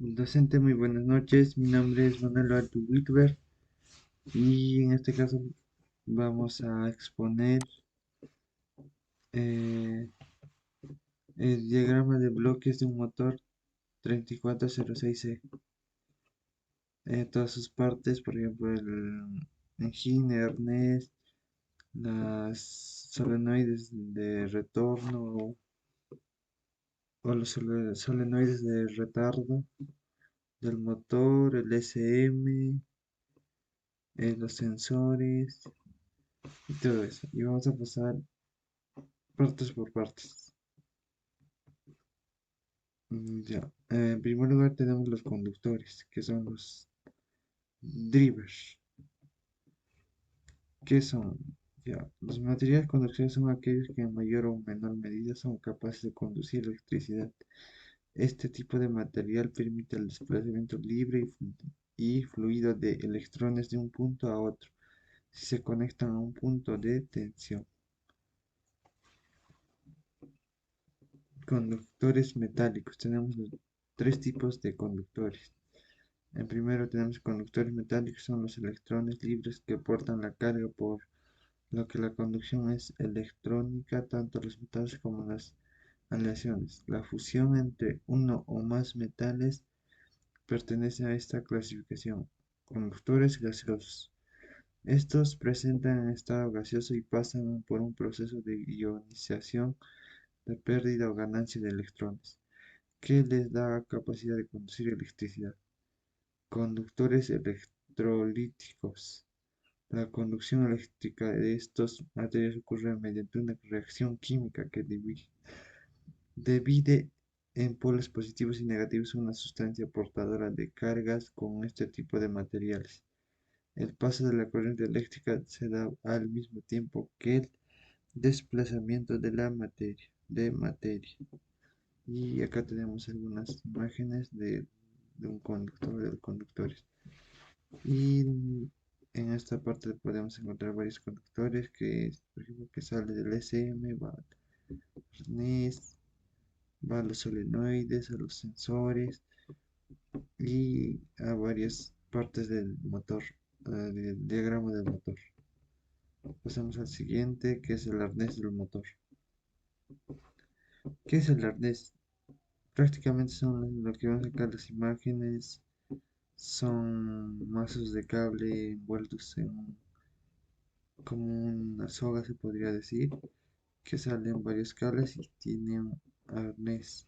Docente, muy buenas noches. Mi nombre es Manuel Alto Wickberg y en este caso vamos a exponer eh, el diagrama de bloques de un motor 3406C. Todas sus partes, por ejemplo, el engine, el arnés, las solenoides de retorno o los solenoides de retardo del motor, el SM, los sensores y todo eso. Y vamos a pasar partes por partes. Ya. En primer lugar tenemos los conductores, que son los drivers. ¿Qué son? Ya. Los materiales conductores son aquellos que en mayor o menor medida son capaces de conducir electricidad. Este tipo de material permite el desplazamiento libre y fluido de electrones de un punto a otro, si se conectan a un punto de tensión. Conductores metálicos. Tenemos tres tipos de conductores. En primero tenemos conductores metálicos, son los electrones libres que portan la carga, por lo que la conducción es electrónica tanto los metales como las aleaciones. La fusión entre uno o más metales pertenece a esta clasificación. Conductores gaseosos. Estos presentan en estado gaseoso y pasan por un proceso de ionización, de pérdida o ganancia de electrones, que les da capacidad de conducir electricidad. Conductores electrolíticos. La conducción eléctrica de estos materiales ocurre mediante una reacción química que divide en polos positivos y negativos una sustancia portadora de cargas con este tipo de materiales. El paso de la corriente eléctrica se da al mismo tiempo que el desplazamiento de la materia. Y acá tenemos algunas imágenes de un conductor, de conductores. Y en esta parte podemos encontrar varios conductores por ejemplo, que sale del SM, va al arnés, va a los solenoides, a los sensores y a varias partes del motor, del diagrama del motor. Pasamos al siguiente, que es el arnés del motor. ¿Qué es el arnés? Prácticamente son lo que vamos a sacar las imágenes, son mazos de cable envueltos en como una soga, se podría decir, que salen varios cables y tiene un arnés.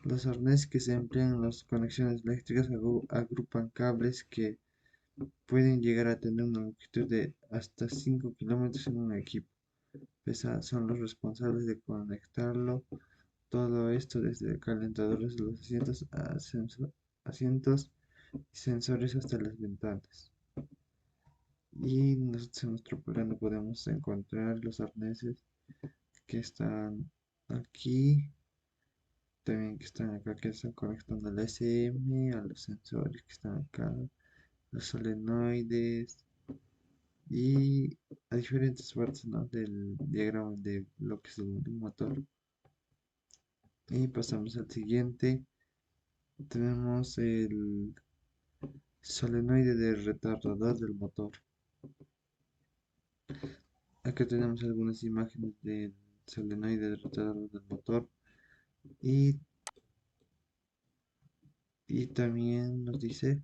Los arneses que se emplean en las conexiones eléctricas agrupan cables que pueden llegar a tener una longitud de hasta 5 kilómetros en un equipo. Son los responsables de conectarlo todo esto desde calentadores de los asientos a asientos y sensores hasta las ventanas. Y nosotros en nuestro plano podemos encontrar los arneses que están aquí, también que están acá, que están conectando al SM, a los sensores que están acá, los solenoides y a diferentes partes, ¿no?, del diagrama de bloques de un motor. Y pasamos al siguiente. Tenemos el solenoide de retardador del motor. Acá tenemos algunas imágenes del solenoide de retardador del motor y, y también nos dice,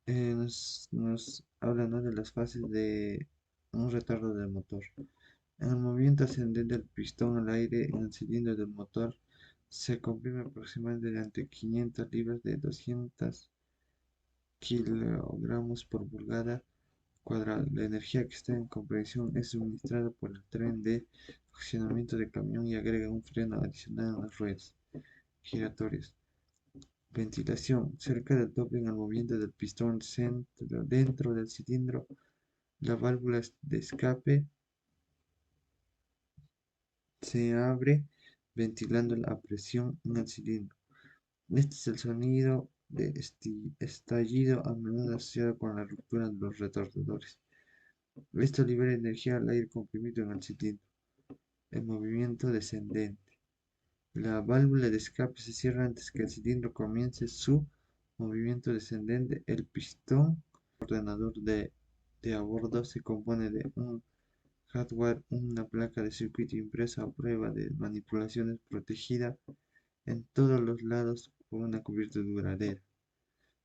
nos habla, ¿no?, de las fases de un retardo del motor. En el movimiento ascendente del pistón al aire en el cilindro del motor se comprime aproximadamente 500 libras de 200 kilogramos por pulgada cuadrada. La energía que está en compresión es suministrada por el tren de funcionamiento de camión y agrega un freno adicional a las ruedas giratorias. Ventilación. Cerca del tope en el movimiento del pistón dentro del cilindro, la válvula de escape se abre ventilando la presión en el cilindro. Este es el sonido de estallido, a menudo asociado con la ruptura de los retardadores. Esto libera energía al aire comprimido en el cilindro. El movimiento descendente. La válvula de escape se cierra antes que el cilindro comience su movimiento descendente. El pistón ordenador de a bordo se compone de un hardware, una placa de circuito impresa a prueba de manipulaciones protegida en todos los lados por una cubierta duradera.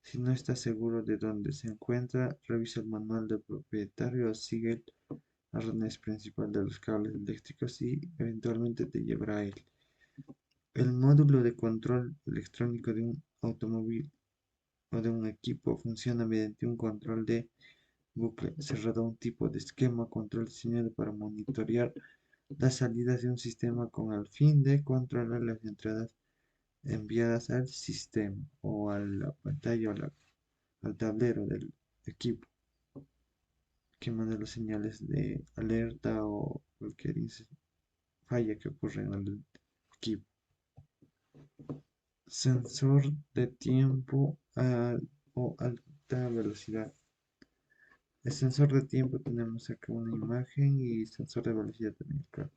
Si no estás seguro de dónde se encuentra, revisa el manual del propietario o sigue el arnés principal de los cables eléctricos y eventualmente te llevará a él. El módulo de control electrónico de un automóvil o de un equipo funciona mediante un control de bucle cerrado, un tipo de esquema control diseñado para monitorear las salidas de un sistema con el fin de controlar las entradas enviadas al sistema o a la pantalla o al tablero del equipo que manda las señales de alerta o cualquier falla que ocurra en el equipo. Sensor de tiempo o alta velocidad. El sensor de tiempo tenemos acá una imagen y sensor de velocidad también, claro.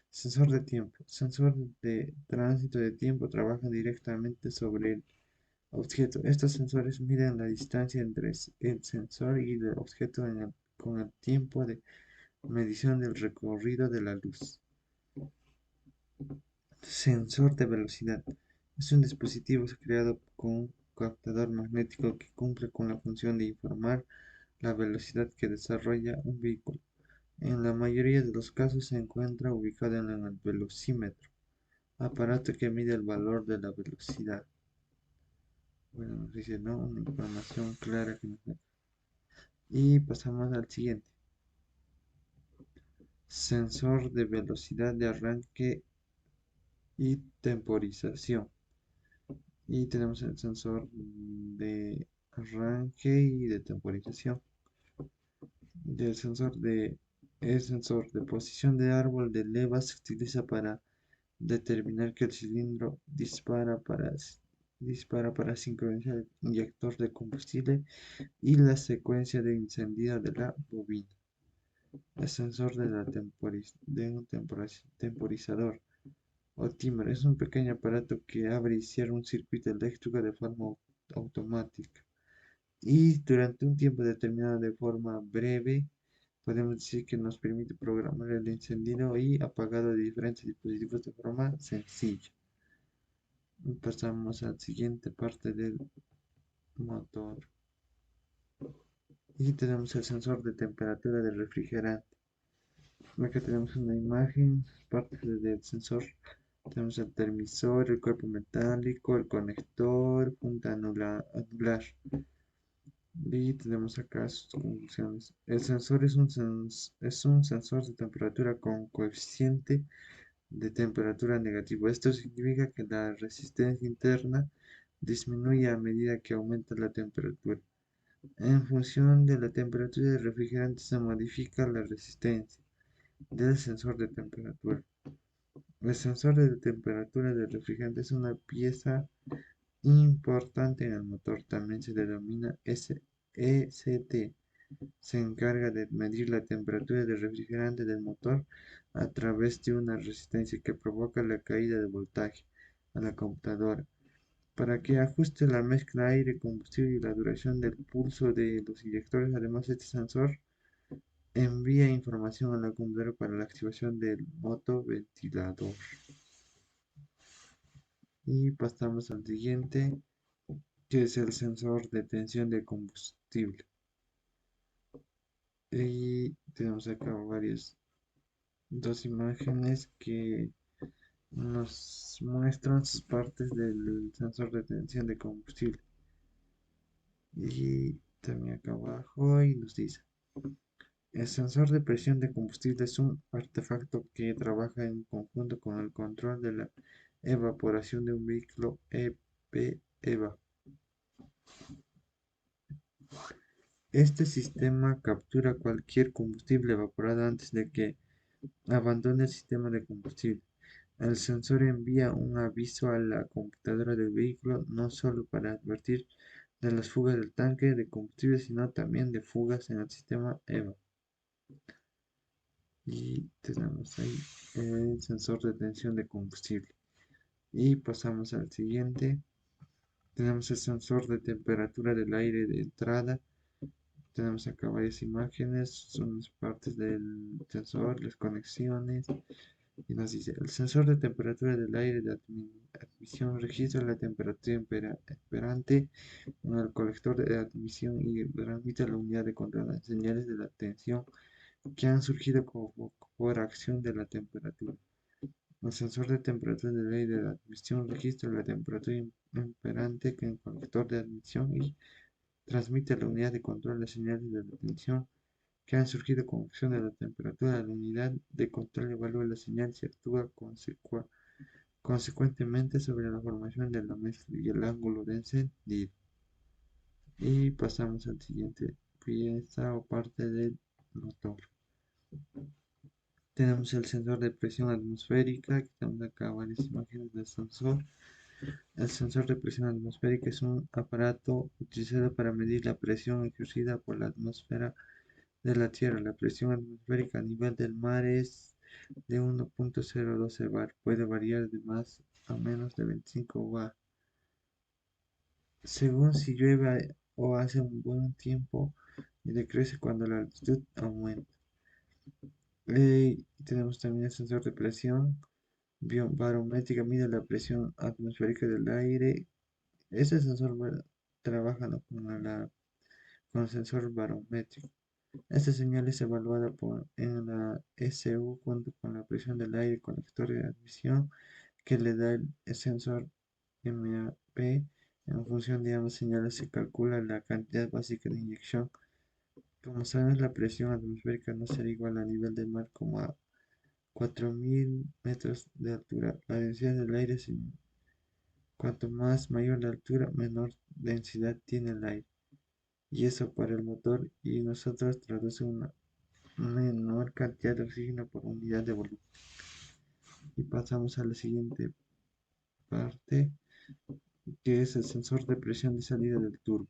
Sensor de tiempo. Sensor de tránsito de tiempo trabaja directamente sobre el objeto. Estos sensores miden la distancia entre el sensor y el objeto con el tiempo de medición del recorrido de la luz. Sensor de velocidad. Es un dispositivo creado con un captador magnético que cumple con la función de informar la velocidad que desarrolla un vehículo. En la mayoría de los casos se encuentra ubicado en el velocímetro, aparato que mide el valor de la velocidad. Bueno, nos dice, ¿no? Una información clara que nos da. Y pasamos al siguiente. Sensor de velocidad de arranque y temporización. Y tenemos el sensor de arranque y de temporización. El sensor de posición de árbol de leva se utiliza para determinar que el cilindro dispara para sincronizar el inyector de combustible y la secuencia de encendido de la bobina. El sensor de un temporizador o timer es un pequeño aparato que abre y cierra un circuito eléctrico de forma automática y durante un tiempo determinado de forma breve. Podemos decir que nos permite programar el encendido y apagado de diferentes dispositivos de forma sencilla. Pasamos a la siguiente parte del motor. Y tenemos el sensor de temperatura del refrigerante. Acá tenemos una imagen, partes del sensor. Tenemos el termisor, el cuerpo metálico, el conector, punta anular. Y tenemos acá sus funciones. El sensor es un sensor de temperatura con coeficiente de temperatura negativo. Esto significa que la resistencia interna disminuye a medida que aumenta la temperatura. En función de la temperatura del refrigerante se modifica la resistencia del sensor de temperatura. El sensor de temperatura del refrigerante es una pieza importante en el motor, también se denomina ECT. Se encarga de medir la temperatura del refrigerante del motor a través de una resistencia que provoca la caída de voltaje a la computadora para que ajuste la mezcla aire-combustible y la duración del pulso de los inyectores. Además, este sensor envía información a la computadora para la activación del motoventilador. Y pasamos al siguiente, que es el sensor de tensión de combustible. Y tenemos acá dos imágenes que nos muestran sus partes del sensor de tensión de combustible. Y también acá abajo y nos dice, el sensor de presión de combustible es un artefacto que trabaja en conjunto con el control de la evaporación de un vehículo EPEVA. Este sistema captura cualquier combustible evaporado antes de que abandone el sistema de combustible. El sensor envía un aviso a la computadora del vehículo no solo para advertir de las fugas del tanque de combustible, sino también de fugas en el sistema EVA. Y tenemos ahí el sensor de tensión de combustible. Y pasamos al siguiente. Tenemos el sensor de temperatura del aire de entrada. Tenemos acá varias imágenes, son las partes del sensor, las conexiones. Y nos dice, el sensor de temperatura del aire de admisión registra la temperatura esperante en el colector de admisión y transmite a la unidad de control las señales de la tensión que han surgido por acción de la temperatura. El sensor de temperatura del aire de admisión registra la temperatura imperante en el colector de admisión y transmite a la unidad de control las señales de la tensión que han surgido con acción de la temperatura. La unidad de control evalúa la señal y actúa consecuentemente sobre la formación de la mezcla y el ángulo de encendido. Y pasamos al siguiente pieza o parte del motor. Tenemos el sensor de presión atmosférica. Aquí tenemos acá varias imágenes del sensor. El sensor de presión atmosférica es un aparato utilizado para medir la presión ejercida por la atmósfera de la Tierra. La presión atmosférica a nivel del mar es de 1.012 bar. Puede variar de más a menos de 25 bar, según si llueve o hace un buen tiempo, y decrece cuando la altitud aumenta. Tenemos también el sensor de presión barométrica, mide la presión atmosférica del aire. Este sensor trabaja, ¿no?, con el sensor barométrico. Esta señal es evaluada en la SU junto con la presión del aire colector de admisión que le da el sensor MAP. En función de ambas señales se calcula la cantidad básica de inyección. Como sabemos, la presión atmosférica no será igual a nivel del mar como a 4000 metros de altura. La densidad del aire, cuanto más mayor la altura, menor densidad tiene el aire. Y eso para el motor y nosotros traduce una menor cantidad de oxígeno por unidad de volumen. Y pasamos a la siguiente parte, que es el sensor de presión de salida del turbo.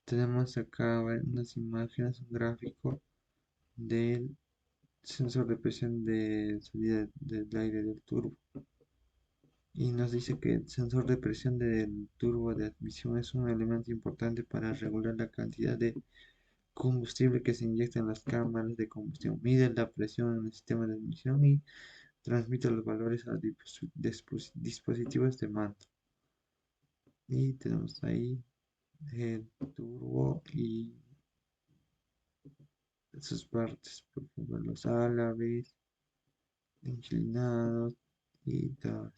Tenemos acá unas imágenes, un gráfico del sensor de presión de salida del aire del turbo. Y nos dice que el sensor de presión del turbo de admisión es un elemento importante para regular la cantidad de combustible que se inyecta en las cámaras de combustión. Mide la presión en el sistema de admisión y transmite los valores a los dispositivos de mando. Y tenemos ahí el turbo y sus partes, por ejemplo, los álabes, inclinados y todo.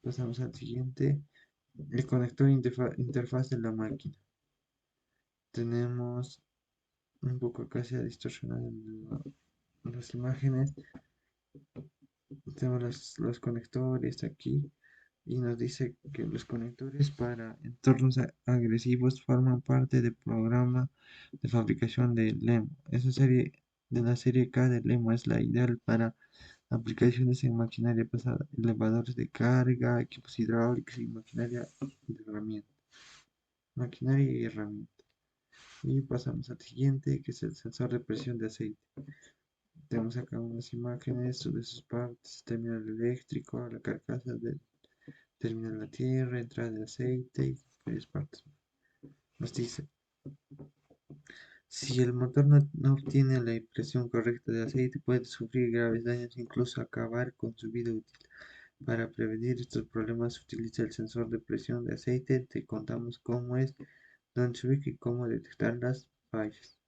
Pasamos al siguiente, el conector interfaz de la máquina. Tenemos un poco casi distorsionado las imágenes. Tenemos los conectores aquí y nos dice que los conectores para entornos agresivos forman parte del programa de fabricación de LEMO. Esa serie de la serie K de LEMO es la ideal para aplicaciones en maquinaria pesada, elevadores de carga, equipos hidráulicos y maquinaria y herramienta. Maquinaria y herramienta. Y pasamos al siguiente, que es el sensor de presión de aceite. Tenemos acá unas imágenes de sus partes: terminal eléctrico, la carcasa del terminal de la tierra, entrada de aceite y varias partes. Nos dice, si el motor no obtiene la impresión correcta de aceite, puede sufrir graves daños, incluso acabar con su vida útil. Para prevenir estos problemas, se utiliza el sensor de presión de aceite. Te contamos cómo es, dónde se ubica y cómo detectar las fallas.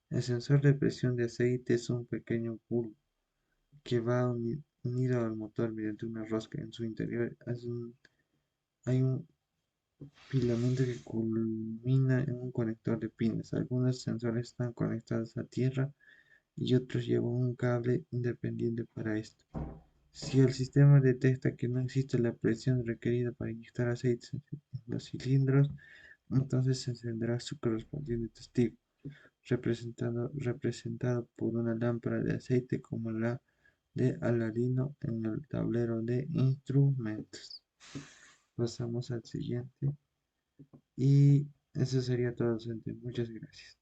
El sensor de presión de aceite es un pequeño bulbo que va unido al motor mediante una rosca. En su interior hay un filamento que culmina en un conector de pines. Algunos sensores están conectados a tierra y otros llevan un cable independiente para esto. Si el sistema detecta que no existe la presión requerida para inyectar aceite en los cilindros, entonces se encenderá su correspondiente testigo, representado por una lámpara de aceite como la de Aladino en el tablero de instrumentos. Pasamos al siguiente. Y eso sería todo, gente. Muchas gracias.